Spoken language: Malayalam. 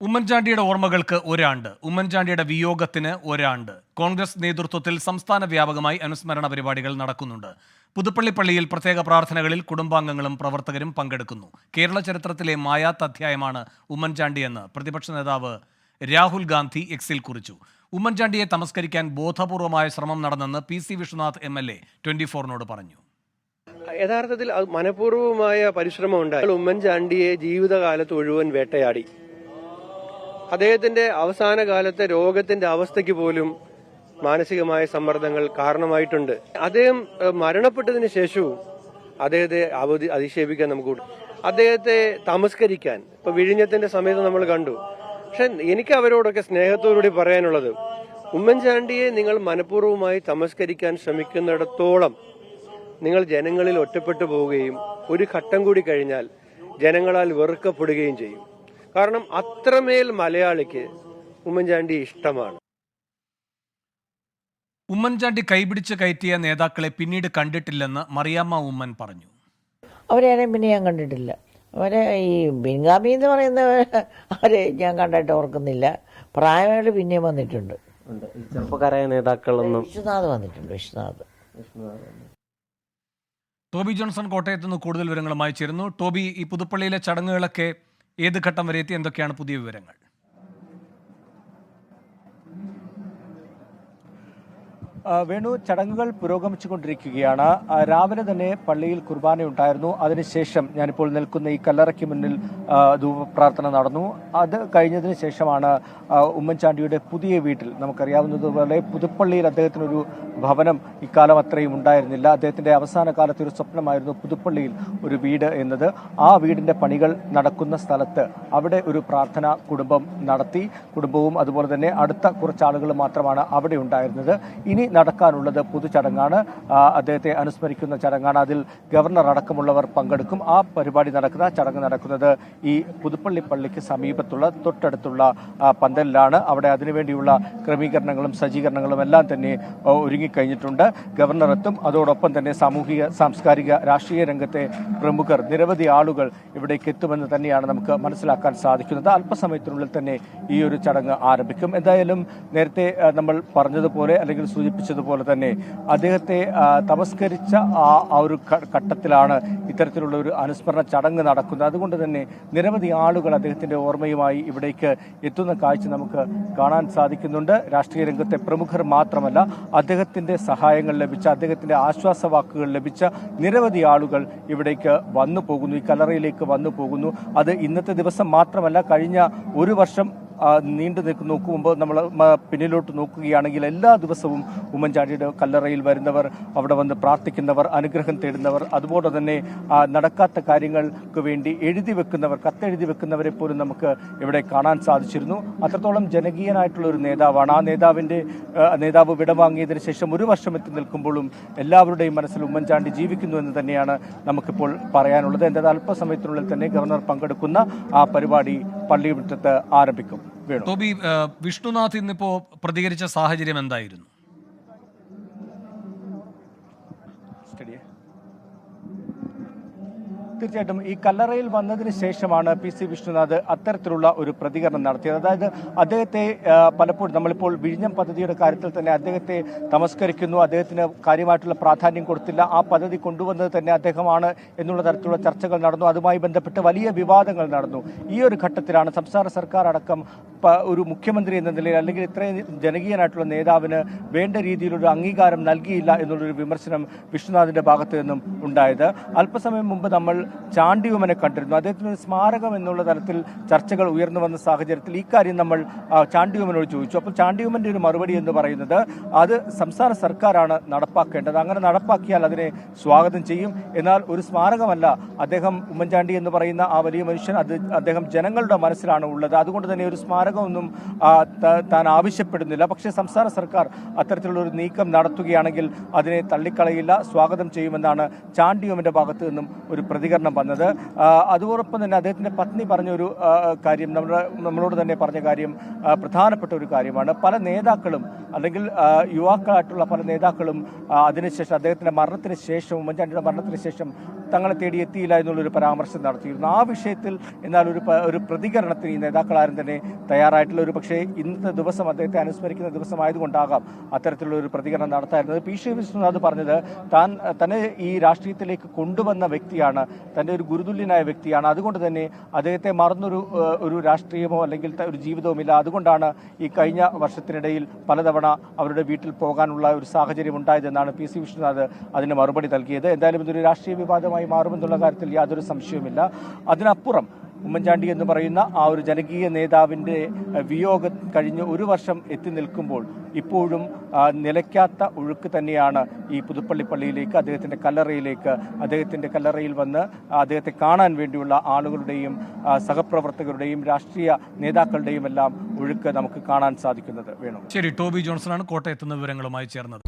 ഉമ്മൻചാണ്ടിയുടെ ഓർമ്മകൾക്ക് ഒരാണ്ട്. ഉമ്മൻചാണ്ടിയുടെ വിയോഗത്തിന് ഒരാണ്ട്. കോൺഗ്രസ് നേതൃത്വത്തിൽ സംസ്ഥാന വ്യാപകമായി അനുസ്മരണ പരിപാടികൾ നടക്കുന്നുണ്ട്. പുതുപ്പള്ളി പള്ളിയിൽ പ്രത്യേക പ്രാർത്ഥനകളിൽ കുടുംബാംഗങ്ങളും പ്രവർത്തകരും പങ്കെടുക്കുന്നു. കേരള ചരിത്രത്തിലെ മായാത്ത അധ്യായമാണ് ഉമ്മൻചാണ്ടിയെന്ന് പ്രതിപക്ഷ നേതാവ് രാഹുൽ ഗാന്ധി എക്സിൽ കുറിച്ചു. ഉമ്മൻചാണ്ടിയെ തമസ്കരിക്കാൻ ബോധപൂർവമായ ശ്രമം നടന്നെന്ന് പി.സി. വിശ്വനാഥ് എം.എൽ.എ 24 പറഞ്ഞു. യഥാർത്ഥത്തിൽ മനഃപൂർവമായ പരിശ്രമം ഉണ്ടായി. ഉമ്മൻചാണ്ടിയെ ജീവിതകാലത്ത് മുഴുവൻ വേട്ടയാടി. അദ്ദേഹത്തിന്റെ അവസാന കാലത്തെ രോഗത്തിന്റെ അവസ്ഥയ്ക്ക് പോലും മാനസികമായ സമ്മർദ്ദങ്ങൾ കാരണമായിട്ടുണ്ട്. അദ്ദേഹം മരണപ്പെട്ടതിന് ശേഷവും അദ്ദേഹത്തെ അധിക്ഷേപിക്കാൻ നമുക്ക് അദ്ദേഹത്തെ തമസ്കരിക്കാൻ ഇപ്പൊ വിഴിഞ്ഞത്തിന്റെ സമയത്ത് നമ്മൾ കണ്ടു. പക്ഷെ എനിക്ക് അവരോടൊക്കെ സ്നേഹത്തോടുകൂടി പറയാനുള്ളത്, ഉമ്മൻചാണ്ടിയെ നിങ്ങൾ മനഃപൂർവ്വമായി തമസ്കരിക്കാൻ ശ്രമിക്കുന്നിടത്തോളം നിങ്ങൾ ജനങ്ങളിൽ ഒറ്റപ്പെട്ടു പോവുകയും ഒരു ഘട്ടം കൂടി കഴിഞ്ഞാൽ ജനങ്ങളാൽ വെറുക്കപ്പെടുകയും ചെയ്യും. കാരണം അത്രമേൽ മലയാളിക്ക് ഉമ്മൻചാണ്ടി ഇഷ്ടമാണ്. ഉമ്മൻചാണ്ടി കൈപിടിച്ച് കയറ്റിയ നേതാക്കളെ പിന്നീട് കണ്ടിട്ടില്ലെന്ന് മറിയാമ്മ ഉമ്മൻ പറഞ്ഞു. അവരെയാരെയും പിന്നെ ഞാൻ കണ്ടിട്ടില്ല. അവരെ ഈ ബിൻഗാമി എന്ന് അവരെ ഞാൻ കണ്ടിട്ട് ഓർക്കുന്നില്ല. പ്രായമായിട്ട് പിന്നെയും വന്നിട്ടുണ്ട്. ചെറുപ്പക്കാരായ നേതാക്കളൊന്നും. വിശ്വനാഥ് വന്നിട്ടുണ്ട്. വിശ്വനാഥ്. ടോബി ജോൺസൺ കോട്ടയത്ത് നിന്ന് കൂടുതൽ വിവരങ്ങളുമായി ചേരുന്നു. ടോബി, ഈ പുതുപ്പള്ളിയിലെ ചടങ്ങുകളൊക്കെ ഏത് ഘട്ടം വരെ എത്തി? എന്തൊക്കെയാണ് പുതിയ വിവരങ്ങൾ? വേണു, ചടങ്ങുകൾ പുരോഗമിച്ചുകൊണ്ടിരിക്കുകയാണ്. രാവിലെ തന്നെ പള്ളിയിൽ കുർബാനയുണ്ടായിരുന്നു. അതിനുശേഷം ഞാനിപ്പോൾ നിൽക്കുന്ന ഈ കല്ലറയ്ക്ക് മുന്നിൽ ധൂപപ്രാർത്ഥന നടന്നു. അത് കഴിഞ്ഞതിന് ശേഷമാണ് ഉമ്മൻചാണ്ടിയുടെ പുതിയ വീട്ടിൽ, നമുക്കറിയാവുന്നതുപോലെ പുതുപ്പള്ളിയിൽ അദ്ദേഹത്തിനൊരു ഭവനം ഇക്കാലം അത്രയും ഉണ്ടായിരുന്നില്ല. അദ്ദേഹത്തിന്റെ അവസാന കാലത്തെ ഒരു സ്വപ്നമായിരുന്നു പുതുപ്പള്ളിയിൽ ഒരു വീട് എന്നത്. ആ വീടിന്റെ പണികൾ നടക്കുന്ന സ്ഥലത്ത് അവിടെ ഒരു പ്രാർത്ഥന കുടുംബം നടത്തി. കുടുംബവും അതുപോലെ തന്നെ അടുത്ത കുറച്ചാളുകൾ മാത്രമാണ് അവിടെ ഉണ്ടായിരുന്നത്. ഇനി നടക്കാനുള്ളത് പൊതുചടങ്ങാണ്. അദ്ദേഹത്തെ അനുസ്മരിക്കുന്ന ചടങ്ങാണ്. അതിൽ ഗവർണർ അടക്കമുള്ളവർ പങ്കെടുക്കും. ആ പരിപാടി ചടങ്ങ് നടക്കുന്നത് ഈ പുതുപ്പള്ളി പള്ളിക്ക് സമീപത്തുള്ള തൊട്ടടുത്തുള്ള പന്തലിലാണ്. അവിടെ അതിനുവേണ്ടിയുള്ള ക്രമീകരണങ്ങളും സജ്ജീകരണങ്ങളും എല്ലാം തന്നെ ഒരുങ്ങിക്കഴിഞ്ഞിട്ടുണ്ട്. ഗവർണർ എത്തും. അതോടൊപ്പം തന്നെ സാമൂഹിക, സാംസ്കാരിക, രാഷ്ട്രീയ രംഗത്തെ പ്രമുഖർ, നിരവധി ആളുകൾ ഇവിടേക്ക് എത്തുമെന്ന് തന്നെയാണ് നമുക്ക് മനസ്സിലാക്കാൻ സാധിക്കുന്നത്. അല്പസമയത്തിനുള്ളിൽ തന്നെ ഈ ഒരു ചടങ്ങ് ആരംഭിക്കും. എന്തായാലും നേരത്തെ നമ്മൾ പറഞ്ഞതുപോലെ അല്ലെങ്കിൽ സൂചിപ്പിച്ചതുപോലെ തന്നെ അദ്ദേഹത്തെ തമസ്കരിച്ച ആ ഒരു ഘട്ടത്തിലാണ് ഇത്തരത്തിലുള്ള ഒരു അനുസ്മരണ ചടങ്ങ് നടക്കുന്നത്. അതുകൊണ്ട് തന്നെ നിരവധി ആളുകൾ അദ്ദേഹത്തിന്റെ ഓർമ്മയുമായി ഇവിടേക്ക് എത്തുന്ന കാഴ്ച നമുക്ക് കാണാൻ സാധിക്കുന്നുണ്ട്. രാഷ്ട്രീയ രംഗത്തെ പ്രമുഖർ മാത്രമല്ല, അദ്ദേഹത്തിന്റെ സഹായങ്ങൾ ലഭിച്ച, അദ്ദേഹത്തിന്റെ ആശ്വാസവാക്കുകൾ ലഭിച്ച നിരവധി ആളുകൾ ഇവിടേക്ക് വന്നു പോകുന്നു, ഈ കല്ലറയിലേക്ക് വന്നു പോകുന്നു. അത് ഇന്നത്തെ ദിവസം മാത്രമല്ല, കഴിഞ്ഞ ഒരു വർഷം നീണ്ടു നോക്കുമ്പോൾ നമ്മൾ പിന്നിലോട്ട് നോക്കുകയാണെങ്കിൽ എല്ലാ ദിവസവും ഉമ്മൻചാണ്ടിയുടെ കല്ലറയിൽ വരുന്നവർ, അവിടെ വന്ന് പ്രാർത്ഥിക്കുന്നവർ, അനുഗ്രഹം തേടുന്നവർ, അതുപോലെ തന്നെ നടക്കാത്ത കാര്യങ്ങൾക്ക് വേണ്ടി കത്തെഴുതി വെക്കുന്നവരെ പോലും നമുക്ക് ഇവിടെ കാണാൻ സാധിച്ചിരുന്നു. അത്രത്തോളം ജനകീയനായിട്ടുള്ള ഒരു നേതാവാണ്. ആ നേതാവ് വിടവാങ്ങിയതിനു ശേഷം ഒരു വർഷം എത്തി നിൽക്കുമ്പോഴും എല്ലാവരുടെയും മനസ്സിൽ ഉമ്മൻചാണ്ടി ജീവിക്കുന്നു എന്ന് തന്നെയാണ് നമുക്കിപ്പോൾ പറയാനുള്ളത്. എന്തായാലും അല്പസമയത്തിനുള്ളിൽ തന്നെ ഗവർണർ പങ്കെടുക്കുന്ന ആ പരിപാടി പള്ളിമുറ്റത്ത് ആരംഭിക്കും. ടോബി, വിഷ്ണുനാഥ് ഇന്നിപ്പോ പ്രതികരിച്ച സാഹചര്യം എന്തായിരുന്നു? തീർച്ചയായിട്ടും ഈ കല്ലറയിൽ വന്നതിന് ശേഷമാണ് പി.സി. വിശ്വനാഥ് അത്തരത്തിലുള്ള ഒരു പ്രതികരണം നടത്തിയത്. അതായത് അദ്ദേഹത്തെ പലപ്പോഴും നമ്മളിപ്പോൾ വിഴിഞ്ഞം പദ്ധതിയുടെ കാര്യത്തിൽ തന്നെ അദ്ദേഹത്തെ തമസ്കരിക്കുന്നു, അദ്ദേഹത്തിന് കാര്യമായിട്ടുള്ള പ്രാധാന്യം കൊടുത്തില്ല, ആ പദ്ധതി കൊണ്ടുവന്നത് തന്നെ അദ്ദേഹമാണ് എന്നുള്ള തരത്തിലുള്ള ചർച്ചകൾ നടന്നു. അതുമായി ബന്ധപ്പെട്ട് വലിയ വിവാദങ്ങൾ നടന്നു. ഈ ഒരു ഘട്ടത്തിലാണ് സംസ്ഥാന സർക്കാർ അടക്കം ഒരു മുഖ്യമന്ത്രി എന്ന നിലയിൽ, അല്ലെങ്കിൽ ഇത്രയും ജനകീയനായിട്ടുള്ള നേതാവിന് വേണ്ട രീതിയിലൊരു അംഗീകാരം നൽകിയില്ല എന്നുള്ളൊരു വിമർശനം വിശ്വനാഥിന്റെ ഭാഗത്ത് നിന്നും ഉണ്ടായത്. അല്പസമയം മുമ്പ് നമ്മൾ ചാണ്ടിയുമ്മനെ കണ്ടിരുന്നു. അദ്ദേഹത്തിന് ഒരു സ്മാരകം എന്നുള്ള തരത്തിൽ ചർച്ചകൾ ഉയർന്നു വന്ന സാഹചര്യത്തിൽ ഈ കാര്യം നമ്മൾ ചാണ്ടിയുമ്മനോട് ചോദിച്ചു. അപ്പോൾ ചാണ്ടിയുമ്മന്റെ ഒരു മറുപടി എന്ന് പറയുന്നത്, അത് സംസ്ഥാന സർക്കാരാണ് നടപ്പാക്കേണ്ടത്, അങ്ങനെ നടപ്പാക്കിയാൽ അതിനെ സ്വാഗതം ചെയ്യും. എന്നാൽ ഒരു സ്മാരകമല്ല അദ്ദേഹം, ഉമ്മൻചാണ്ടി എന്ന് പറയുന്ന ആ വലിയ മനുഷ്യൻ, അദ്ദേഹം ജനങ്ങളുടെ മനസ്സിലാണ് ഉള്ളത്. അതുകൊണ്ട് തന്നെ ഒരു സ്മാരകമൊന്നും താൻ ആവശ്യപ്പെടുന്നില്ല. പക്ഷേ സംസ്ഥാന സർക്കാർ അത്തരത്തിലുള്ള ഒരു നീക്കം നടത്തുകയാണെങ്കിൽ അതിനെ തള്ളിക്കളയില്ല, സ്വാഗതം ചെയ്യുമെന്നാണ് ചാണ്ടിയുമ്മന്റെ ഭാഗത്ത് നിന്നും ഒരു പ്രതികരണം വന്നത്. അതോടൊപ്പം തന്നെ അദ്ദേഹത്തിന്റെ പത്നി പറഞ്ഞൊരു കാര്യം, നമ്മളോട് തന്നെ പറഞ്ഞ കാര്യം പ്രധാനപ്പെട്ട ഒരു കാര്യമാണ്. പല നേതാക്കളും, അല്ലെങ്കിൽ യുവാക്കളായിട്ടുള്ള പല നേതാക്കളും അതിനുശേഷം, അദ്ദേഹത്തിന്റെ മരണത്തിന് ശേഷം, ഉമ്മൻചാണ്ടിയുടെ മരണത്തിന് ശേഷം തങ്ങളെ തേടി എത്തിയില്ല എന്നുള്ളൊരു പരാമർശം നടത്തിയിരുന്നു. ആ വിഷയത്തിൽ എന്നാൽ ഒരു പ്രതികരണത്തിന് ഈ നേതാക്കളാരും തന്നെ തയ്യാറായിട്ടുള്ള ഒരു പക്ഷേ ഇന്നത്തെ ദിവസം അദ്ദേഹത്തെ അനുസ്മരിക്കുന്ന ദിവസമായതുകൊണ്ടാകാം അത്തരത്തിലുള്ള ഒരു പ്രതികരണം നടത്തായിരുന്നത്. പി സി വിഷ്ണുനാഥ് പറഞ്ഞത് തന്നെ ഈ രാഷ്ട്രീയത്തിലേക്ക് കൊണ്ടുവന്ന വ്യക്തിയാണ്, തൻ്റെ ഒരു ഗുരുതുല്യനായ വ്യക്തിയാണ്, അതുകൊണ്ട് തന്നെ അദ്ദേഹത്തെ മറന്നൊരു രാഷ്ട്രീയമോ അല്ലെങ്കിൽ ഒരു ജീവിതവുമില്ല. അതുകൊണ്ടാണ് ഈ കഴിഞ്ഞ വർഷത്തിനിടയിൽ പലതവണ അവരുടെ വീട്ടിൽ പോകാനുള്ള ഒരു സാഹചര്യം ഉണ്ടായതെന്നാണ് പി സി വിഷ്ണുനാഥ് അതിന് മറുപടി നൽകിയത്. എന്തായാലും ഇതൊരു രാഷ്ട്രീയ വിവാദമായി മാറുമെന്നുള്ള കാര്യത്തിൽ യാതൊരു സംശയവുമില്ല. അതിനപ്പുറം ഉമ്മൻചാണ്ടി എന്ന് പറയുന്ന ആ ഒരു ജനകീയ നേതാവിൻ്റെ വിയോഗം കഴിഞ്ഞ് ഒരു വർഷം എത്തി നിൽക്കുമ്പോൾ ഇപ്പോഴും നിലയ്ക്കാത്ത ഒഴുക്ക് തന്നെയാണ് ഈ പുതുപ്പള്ളി പള്ളിയിലേക്ക്, അദ്ദേഹത്തിൻ്റെ കല്ലറയിൽ വന്ന് അദ്ദേഹത്തെ കാണാൻ വേണ്ടിയുള്ള ആളുകളുടെയും സഹപ്രവർത്തകരുടെയും രാഷ്ട്രീയ നേതാക്കളുടെയും എല്ലാം ഒഴുക്ക് നമുക്ക് കാണാൻ സാധിക്കുന്നത്. വേണം. ശരി, ടോബി ജോൺസണാണ് കോട്ടയത്ത് നിന്ന് വിവരങ്ങളുമായി ചേർന്നത്.